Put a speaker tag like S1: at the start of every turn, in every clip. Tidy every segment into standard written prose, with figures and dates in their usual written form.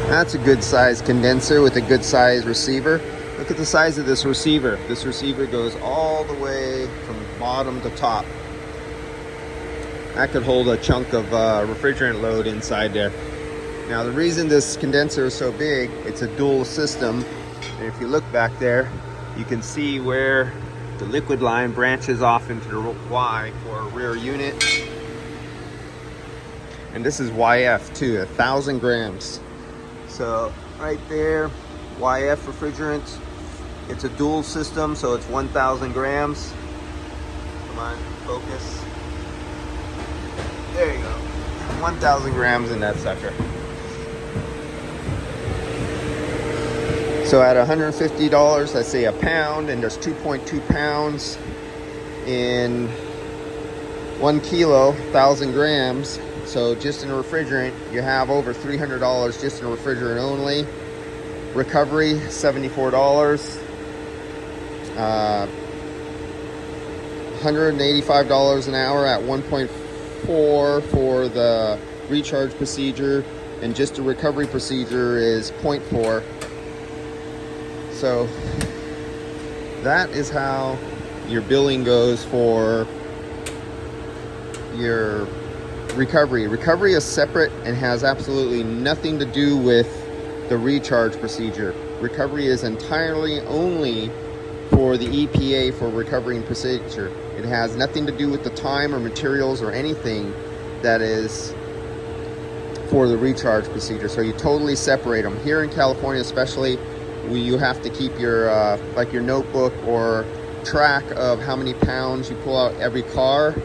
S1: That's a good size condenser with a good size receiver. Look at the size of this receiver. This receiver goes all the way from bottom to top. That could hold a chunk of refrigerant load inside there. Now the reason this condenser is so big, it's a dual system. And if you look back there, you can see where the liquid line branches off into the Y for a rear unit. And this is YF too, 1,000 grams. So right there, YF refrigerant. It's a dual system, so it's 1,000 grams. Come on, focus. There you go. 1,000 grams in that sucker. So at $150, let's say a pound, and there's 2.2 pounds in 1 kilo, 1,000 grams. So just in a refrigerant, you have over $300 just in a refrigerant only. Recovery, $74. $185 an hour at 1.4 for the recharge procedure, and just the recovery procedure is 0.4. So that is how your billing goes for your recovery. Recovery is separate and has absolutely nothing to do with the recharge procedure. Recovery is entirely only for the EPA for recovering procedure. It has nothing to do with the time or materials or anything that is for the recharge procedure. So you totally separate them. Here in California especially, you have to keep your like your notebook or track of how many pounds you pull out every car,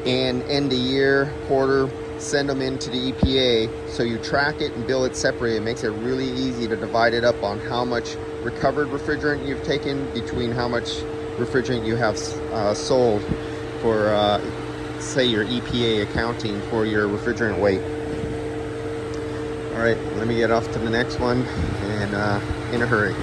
S1: and end of year, quarter, send them into the EPA. So you track it and bill it separately. It makes it really easy to divide it up on how much recovered refrigerant you've taken between how much refrigerant you have sold for say your EPA accounting for your refrigerant weight. All right, let me get off to the next one, and in a hurry.